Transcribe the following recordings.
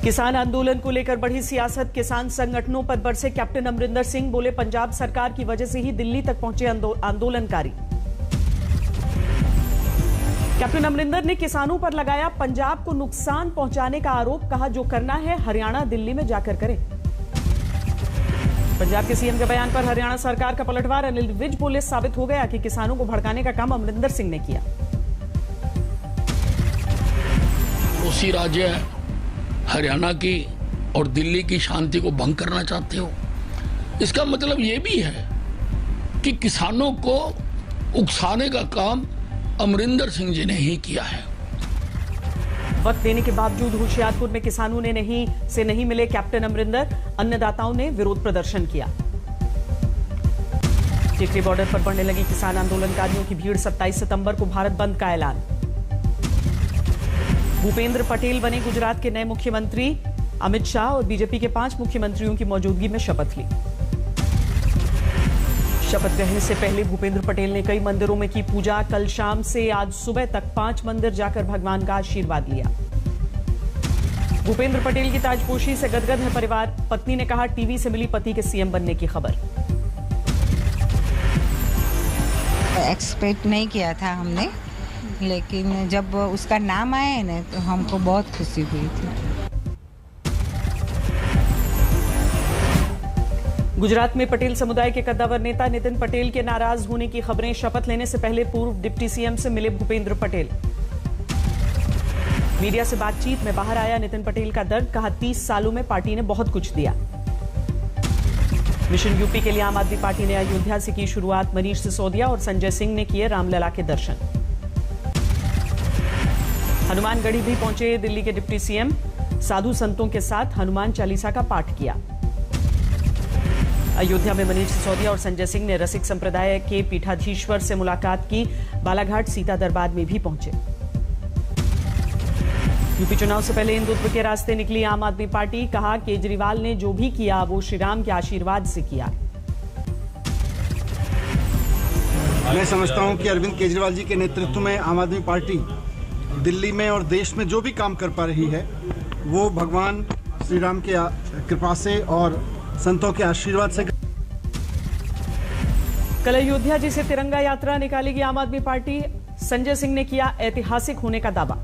किसान आंदोलन को लेकर बढ़ी सियासत, किसान संगठनों पर बरसे कैप्टन अमरिंदर सिंह। बोले पंजाब सरकार की वजह से ही दिल्ली तक पहुंचे आंदोलनकारी। कैप्टन अमरिंदर ने किसानों पर लगाया पंजाब को नुकसान पहुंचाने का आरोप। कहा जो करना है हरियाणा दिल्ली में जाकर करें। पंजाब के सीएम के बयान पर हरियाणा सरकार का पलटवार। अनिल विज बोले साबित हो गया कि किसानों को भड़काने का काम अमरिंदर सिंह ने किया। उसी राज्य हरियाणा की और दिल्ली की शांति को भंग करना चाहते हो। इसका मतलब यह भी है कि किसानों को उकसाने का काम अमरिंदर सिंह जी ने ही किया है। वक्त देने के बावजूद होशियारपुर में किसानों ने नहीं मिले कैप्टन अमरिंदर। अन्नदाताओं ने विरोध प्रदर्शन किया। टिकरी बॉर्डर पर बढ़ने लगी किसान आंदोलनकारियों की भीड़। 27 सितंबर को भारत बंद का ऐलान। भूपेंद्र पटेल बने गुजरात के नए मुख्यमंत्री। अमित शाह और बीजेपी के 5 मुख्यमंत्रियों की मौजूदगी में शपथ ली। शपथ ग्रहण से पहले भूपेंद्र पटेल ने कई मंदिरों में की पूजा। कल शाम से आज सुबह तक 5 मंदिर जाकर भगवान का आशीर्वाद लिया। भूपेंद्र पटेल की ताजपोशी से गदगद है परिवार। पत्नी ने कहा टीवी से मिली पति के सीएम बनने की खबर। एक्सपेक्ट नहीं किया था हमने, लेकिन जब उसका नाम आया ना तो हमको बहुत खुशी हुई थी। गुजरात में पटेल समुदाय के कद्दावर नेता नितिन पटेल के नाराज होने की खबरें। शपथ लेने से पहले पूर्व डिप्टी सीएम से मिले भूपेंद्र पटेल। मीडिया से बातचीत में बाहर आया नितिन पटेल का दर्द। कहा 30 सालों में पार्टी ने बहुत कुछ दिया। मिशन यूपी के लिए आम आदमी पार्टी ने अयोध्या से की शुरुआत। मनीष सिसोदिया और संजय सिंह ने किए रामलला के दर्शन। हनुमानगढ़ी भी पहुंचे दिल्ली के डिप्टी सीएम। साधु संतों के साथ हनुमान चालीसा का पाठ किया। अयोध्या में मनीष सिसोदिया और संजय सिंह ने रसिक संप्रदाय के पीठाधीश्वर से मुलाकात की। बालाघाट सीता दरबार में भी पहुंचे। यूपी चुनाव से पहले हिंदुत्व के रास्ते निकली आम आदमी पार्टी। कहा केजरीवाल ने जो भी किया वो श्री राम के आशीर्वाद से किया। मैं समझता हूं कि अरविंद केजरीवाल जी के नेतृत्व में आम आदमी पार्टी दिल्ली में और देश में जो भी काम कर पा रही है वो भगवान श्री राम की कृपा से और संतों के आशीर्वाद से। कल अयोध्या जी से तिरंगा यात्रा निकालेगी आम आदमी पार्टी। संजय सिंह ने किया ऐतिहासिक होने का दावा।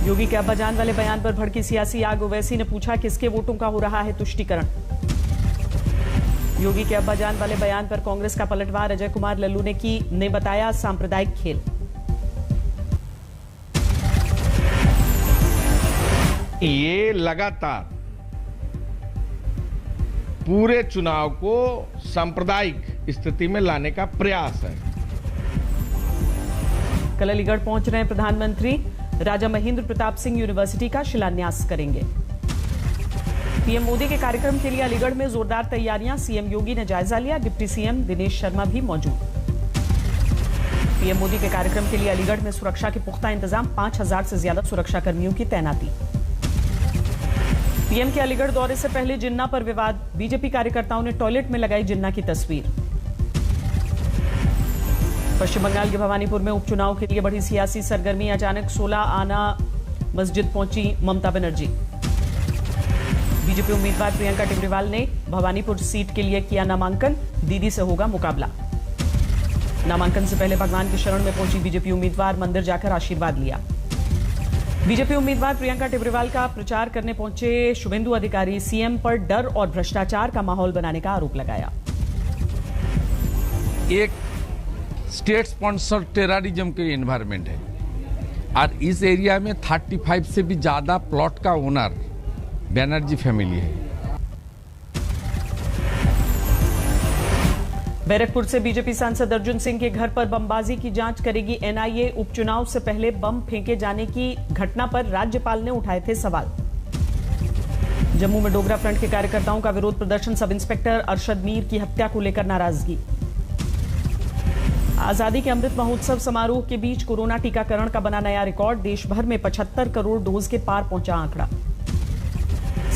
योगी के अब्बाजान वाले बयान पर भड़की सियासी आग। ओवैसी ने पूछा किसके वोटों का हो रहा है तुष्टीकरण। योगी के अब्बाजान वाले बयान पर कांग्रेस का पलटवार। अजय कुमार लल्लू ने बताया सांप्रदायिक खेल। ये लगातार पूरे चुनाव को सांप्रदायिक स्थिति में लाने का प्रयास है। कल अलीगढ़ पहुंच रहे हैं प्रधानमंत्री। राजा महेंद्र प्रताप सिंह यूनिवर्सिटी का शिलान्यास करेंगे। पीएम मोदी के कार्यक्रम के लिए अलीगढ़ में जोरदार तैयारियां। सीएम योगी ने जायजा लिया। डिप्टी सीएम दिनेश शर्मा भी मौजूद। पीएम मोदी के कार्यक्रम के लिए अलीगढ़ में सुरक्षा के पुख्ता इंतजाम। 5000 से ज्यादा सुरक्षा कर्मियों की तैनाती। पीएम के अलीगढ़ दौरे से पहले जिन्ना पर विवाद। बीजेपी कार्यकर्ताओं ने टॉयलेट में लगाई जिन्ना की तस्वीर। पश्चिम बंगाल के भवानीपुर में उपचुनाव के लिए बढ़ी सियासी सरगर्मी। अचानक 16 आना मस्जिद पहुंची ममता बनर्जी। बीजेपी उम्मीदवार प्रियंका टिमरेवाल ने भवानीपुर सीट के लिए किया नामांकन। दीदी से होगा मुकाबला। नामांकन से पहले भगवान की शरण में पहुंची बीजेपी उम्मीदवार। मंदिर जाकर आशीर्वाद लिया। बीजेपी उम्मीदवार प्रियंका टिमरेवाल का प्रचार करने पहुंचे शुभेंदु अधिकारी। सीएम पर डर और भ्रष्टाचार का माहौल बनाने का आरोप लगाया। एक स्टेट स्पॉन्सर टेररिज्म के एनवायरनमेंट है और इस एरिया में 35 से भी ज्यादा प्लॉट का ओनर बैनर्जी फैमिली है। बैरकपुर से बीजेपी सांसद अर्जुन सिंह के घर पर बमबाजी की जांच करेगी एनआईए। उपचुनाव से पहले बम फेंके जाने की घटना पर राज्यपाल ने उठाए थे सवाल। जम्मू में डोगरा फ्रंट के कार्यकर्ताओं का विरोध प्रदर्शन। सब इंस्पेक्टर अरशद मीर की हत्या को लेकर नाराजगी। आजादी के अमृत महोत्सव समारोह के बीच कोरोना टीकाकरण का बना नया रिकॉर्ड। देश भर में 75 करोड़ डोज के पार पहुंचा आंकड़ा।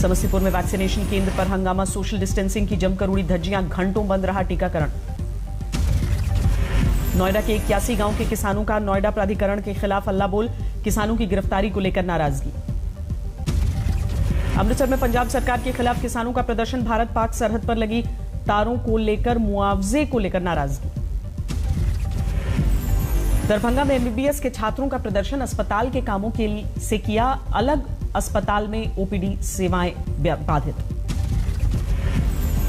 समस्तीपुर में वैक्सीनेशन केंद्र पर हंगामा। सोशल डिस्टेंसिंग की जमकर उड़ी धज्जियां। घंटों बंद रहा टीकाकरण। नोएडा के 81 गांव के किसानों का नोएडा प्राधिकरण के खिलाफ हल्ला बोल। किसानों की गिरफ्तारी को लेकर नाराजगी। अमृतसर में पंजाब सरकार के खिलाफ किसानों का प्रदर्शन। भारत पाक सरहद पर लगी तारों को लेकर मुआवजे को लेकर नाराजगी। दरभंगा में एमबीबीएस के छात्रों का प्रदर्शन। अस्पताल के कामों के से किया अलग, अस्पताल में ओपीडी सेवाएं बाधित।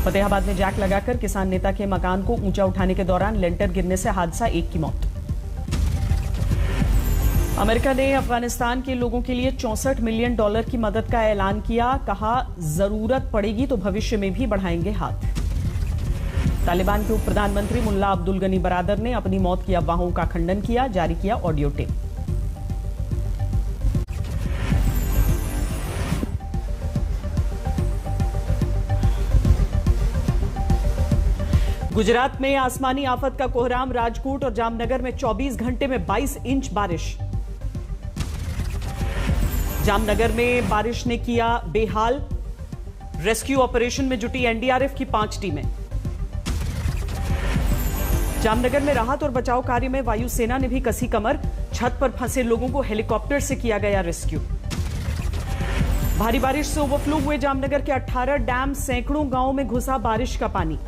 फतेहाबाद में जैक लगाकर किसान नेता के मकान को ऊंचा उठाने के दौरान लेंटर गिरने से हादसा, 1 की मौत। अमेरिका ने अफगानिस्तान के लोगों के लिए $64 मिलियन की मदद का ऐलान किया। कहा, जरूरत पड़ेगी तो भविष्य में भी बढ़ाएंगे हाथ। तालिबान के उप प्रधानमंत्री मुल्ला अब्दुल गनी बरादर ने अपनी मौत की अफवाहों का खंडन किया, जारी किया ऑडियो टेप। गुजरात में आसमानी आफत का कोहराम। राजकोट और जामनगर में 24 घंटे में 22 इंच बारिश। जामनगर में बारिश ने किया बेहाल। रेस्क्यू ऑपरेशन में जुटी एनडीआरएफ की 5 टीमें। जामनगर में राहत और बचाव कार्य में वायुसेना ने भी कसी कमर। छत पर फंसे लोगों को हेलीकॉप्टर से किया गया रेस्क्यू। भारी बारिश से ओवरफ्लो हुए जामनगर के 18 डैम। सैकड़ों गांवों में घुसा बारिश का पानी।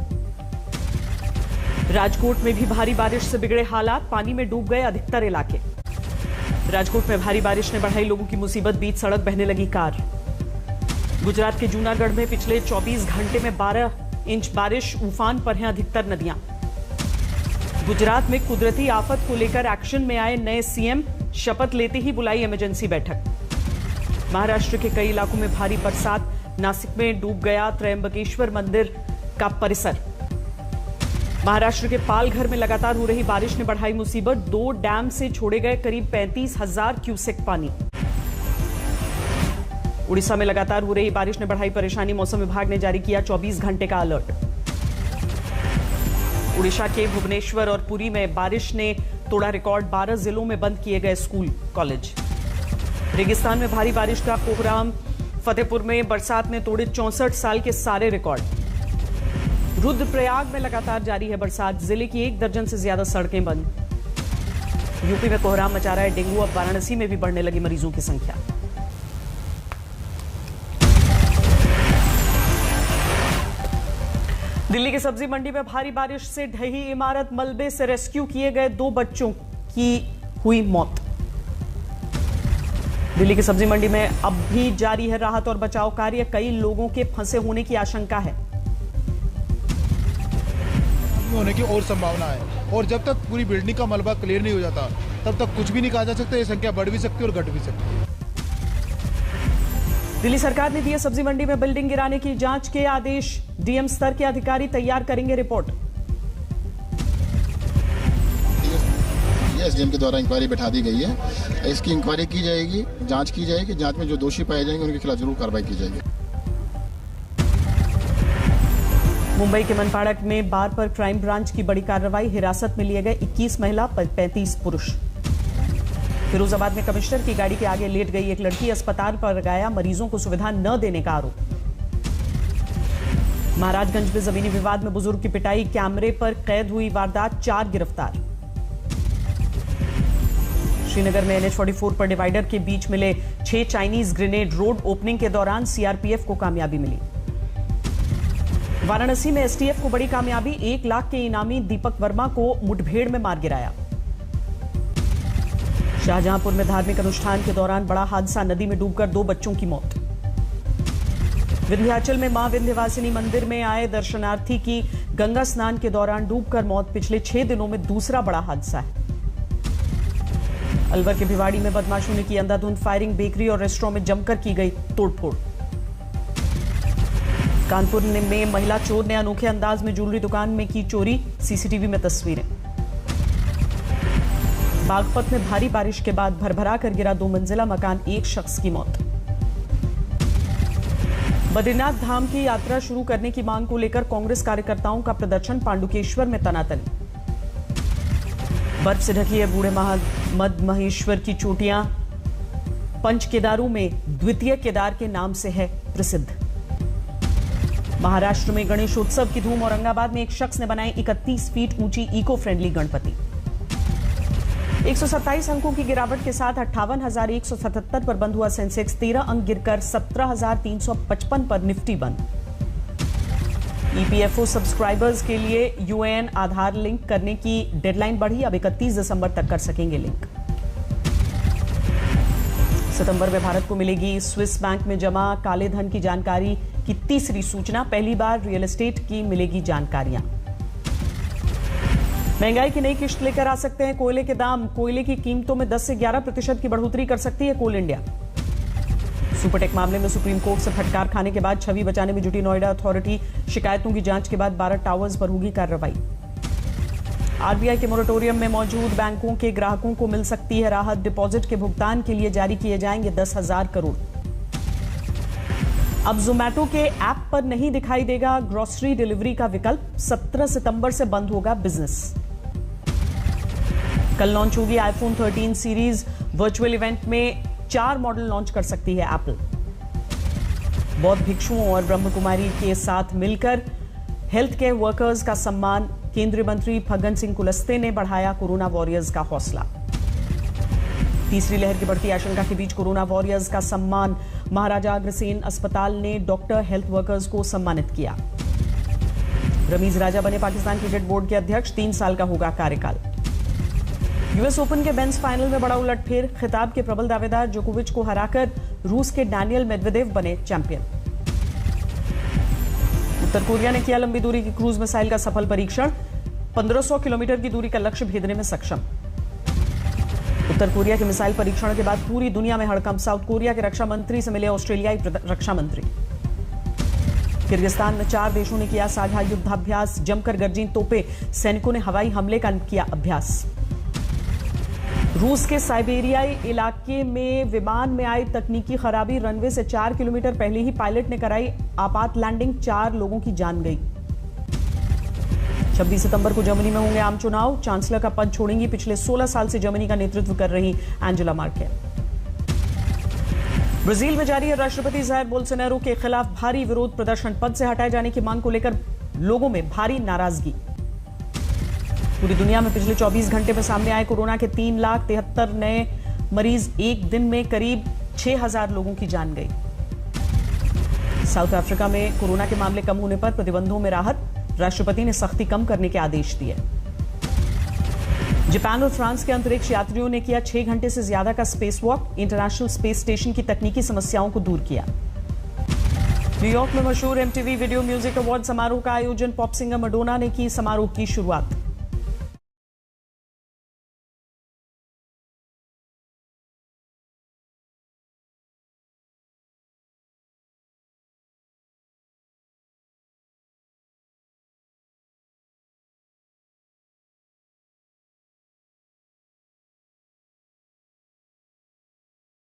राजकोट में भी भारी बारिश से बिगड़े हालात। पानी में डूब गए अधिकतर इलाके। राजकोट में भारी बारिश ने बढ़ाई लोगों की मुसीबत। बीच सड़क बहने लगी कार। गुजरात के जूनागढ़ में पिछले 24 घंटे में 12 इंच बारिश। उफान पर हैं अधिकतर नदियां। गुजरात में कुदरती आफत को लेकर एक्शन में आए नए सीएम। शपथ लेते ही बुलाई इमरजेंसी बैठक। महाराष्ट्र के कई इलाकों में भारी बरसात। नासिक में डूब गया त्र्यंबकेश्वर मंदिर का परिसर। महाराष्ट्र के पालघर में लगातार हो रही बारिश ने बढ़ाई मुसीबत। 2 डैम से छोड़े गए करीब 35,000 क्यूसेक पानी। उड़ीसा में लगातार हो रही बारिश ने बढ़ाई परेशानी। मौसम विभाग ने जारी किया 24 घंटे का अलर्ट। उड़ीसा के भुवनेश्वर और पुरी में बारिश ने तोड़ा रिकॉर्ड। 12 जिलों में बंद किए गए स्कूल कॉलेज। रेगिस्तान में भारी बारिश का कोहराम। फतेहपुर में बरसात ने तोड़े 64 साल के सारे रिकॉर्ड। रुद्रप्रयाग में लगातार जारी है बरसात। जिले की 1 दर्जन से ज्यादा सड़कें बंद। यूपी में कोहराम मचा रहा है डेंगू। अब वाराणसी में भी बढ़ने लगी मरीजों की संख्या। दिल्ली की सब्जी मंडी में भारी बारिश से ढही इमारत। मलबे से रेस्क्यू किए गए 2 बच्चों की हुई मौत। दिल्ली की सब्जी मंडी में अब भी जारी है राहत और बचाव कार्य। कई लोगों के फंसे होने की आशंका है। होने की और संभावना है और जब तक पूरी बिल्डिंग का मलबा क्लियर नहीं हो जाता तब तक कुछ भी नहीं कहा जा सकता। ये संख्या बढ़ भी सकती है और घट भी सकती है। दिल्ली सरकार ने दिए सब्जी मंडी में बिल्डिंग गिराने की जांच के आदेश। डीएम स्तर के अधिकारी तैयार करेंगे रिपोर्ट। एसडीएम के द्वारा इंक्वायरी बैठा दी गई है। इसकी इंक्वायरी की जाएगी, जांच की जाएगी। जांच में जो दोषी पाए जाएंगे उनके खिलाफ जरूर कार्रवाई की जाएगी। मुंबई के मनपाड़ा में बार पर क्राइम ब्रांच की बड़ी कार्रवाई। हिरासत में लिए गए 21 महिला 35 पुरुष। फिरोजाबाद में कमिश्नर की गाड़ी के आगे लेट गई एक लड़की। अस्पताल पर लगाया मरीजों को सुविधा न देने का आरोप। महाराजगंज में जमीनी विवाद में बुजुर्ग की पिटाई। कैमरे पर कैद हुई वारदात। 4 गिरफ्तार। श्रीनगर में NH-44 पर डिवाइडर के बीच मिले 6 चाइनीज ग्रेनेड। रोड ओपनिंग के दौरान सीआरपीएफ को कामयाबी मिली। वाराणसी में एसटीएफ को बड़ी कामयाबी। 1 लाख के इनामी दीपक वर्मा को मुठभेड़ में मार गिराया। शाहजहांपुर में धार्मिक अनुष्ठान के दौरान बड़ा हादसा। नदी में डूबकर 2 बच्चों की मौत। विंध्याचल में मां विंध्यवासिनी मंदिर में आए दर्शनार्थी की गंगा स्नान के दौरान डूबकर मौत। पिछले 6 दिनों में दूसरा बड़ा हादसा है। अलवर के भिवाड़ी में बदमाशों ने की अंधाधुंध फायरिंग। बेकरी और रेस्टोरेंट में जमकर की गई तोड़फोड़। कानपुर में महिला चोर ने अनोखे अंदाज में ज्वेलरी दुकान में की चोरी। सीसीटीवी में तस्वीरें। बागपत में भारी बारिश के बाद भरभरा कर गिरा 2 मंजिला मकान। 1 शख्स की मौत। बद्रीनाथ धाम की यात्रा शुरू करने की मांग को लेकर कांग्रेस कार्यकर्ताओं का प्रदर्शन। पांडुकेश्वर में तनातनी। बर्फ से ढकी है बूढ़े मद महेश्वर की चोटियां। पंच केदारों में द्वितीय केदार के नाम से है प्रसिद्ध। महाराष्ट्र में गणेशोत्सव की धूम। औरंगाबाद में एक शख्स ने बनाई 31 फीट ऊंची इको फ्रेंडली गणपति। 127 अंकों की गिरावट के साथ 58,177 पर बंद हुआ सेंसेक्स, 13 अंक गिरकर 17,355 पर निफ्टी बंद। ईपीएफओ सब्सक्राइबर्स के लिए यूएएन आधार लिंक करने की डेडलाइन बढ़ी, अब 31 दिसंबर तक कर सकेंगे लिंक। सितंबर में भारत को मिलेगी स्विस बैंक में जमा काले धन की जानकारी की तीसरी सूचना, पहली बार रियल एस्टेट की मिलेगी जानकारियां। महंगाई की नई किश्त लेकर आ सकते हैं कोयले के दाम, कोयले की कीमतों में 10 से 11% की बढ़ोतरी कर सकती है कोल इंडिया। सुपरटेक मामले में सुप्रीम कोर्ट से फटकार खाने के बाद छवि बचाने में जुटी नोएडा अथॉरिटी, शिकायतों की जांच के बाद 12 टावर्स पर होगी कार्रवाई। आरबीआई के मोरेटोरियम में मौजूद बैंकों के ग्राहकों को मिल सकती है राहत, डिपॉजिट के भुगतान के लिए जारी किए जाएंगे 10,000 करोड़। अब जोमैटो के ऐप पर नहीं दिखाई देगा ग्रोसरी डिलीवरी का विकल्प, 17 सितंबर से बंद होगा बिजनेस। कल लॉन्च होगी आईफोन 13 सीरीज, वर्चुअल इवेंट में 4 मॉडल लॉन्च कर सकती है एप्पल। बौद्ध भिक्षुओं और ब्रह्मकुमारी के साथ मिलकर हेल्थ केयर वर्कर्स का सम्मान, केंद्रीय मंत्री फग्गन सिंह कुलस्ते ने बढ़ाया कोरोना वॉरियर्स का हौसला। तीसरी लहर की बढ़ती आशंका के बीच कोरोना वॉरियर्स का सम्मान, महाराजा अग्रसेन अस्पताल ने डॉक्टर हेल्थ वर्कर्स को सम्मानित किया। रमीज राजा बने पाकिस्तान क्रिकेट बोर्ड के अध्यक्ष, 3 साल का होगा कार्यकाल। यूएस ओपन के मेंस फाइनल में बड़ा उलटफेर, खिताब के प्रबल दावेदार जोकोविच को हराकर रूस के डैनियल मेदवेदेव बने चैंपियन। उत्तर कोरिया ने किया लंबी दूरी की क्रूज मिसाइल का सफल परीक्षण, 1500 किलोमीटर की दूरी का लक्ष्य भेदने में सक्षम। उत्तर कोरिया के मिसाइल परीक्षण के बाद पूरी दुनिया में हड़कंप, साउथ कोरिया के रक्षा मंत्री से मिले ऑस्ट्रेलियाई रक्षा मंत्री। किर्गिस्तान में 4 देशों ने किया साझा युद्धाभ्यास, जमकर गरजी तोपे, सैनिकों ने हवाई हमले का किया अभ्यास। रूस के साइबेरियाई इलाके में विमान में आई तकनीकी खराबी, रनवे से 4 किलोमीटर पहले ही पायलट ने कराई आपात लैंडिंग, 4 लोगों की जान गई। 26 सितंबर को जर्मनी में होंगे आम चुनाव, चांसलर का पद छोड़ेंगी पिछले 16 साल से जर्मनी का नेतृत्व कर रही एंजेला मर्केल। ब्राजील में जारी है राष्ट्रपति जायर बोल्सोनारो के खिलाफ भारी विरोध प्रदर्शन, पद से हटाए जाने की मांग को लेकर लोगों में भारी नाराजगी। पूरी दुनिया में पिछले 24 घंटे में सामने आए कोरोना के 3,73,000 नए मरीज, एक दिन में करीब 6,000 लोगों की जान गई। साउथ अफ्रीका में कोरोना के मामले कम होने पर प्रतिबंधों में राहत, राष्ट्रपति ने सख्ती कम करने के आदेश दिए। जापान और फ्रांस के अंतरिक्ष यात्रियों ने किया 6 घंटे से ज्यादा का space walk, international space station की तकनीकी समस्याओं को दूर किया। न्यूयॉर्क में मशहूर MTV वीडियो म्यूजिक अवार्ड समारोह का आयोजन, पॉप सिंगर मैडोना ने की समारोह की शुरुआत।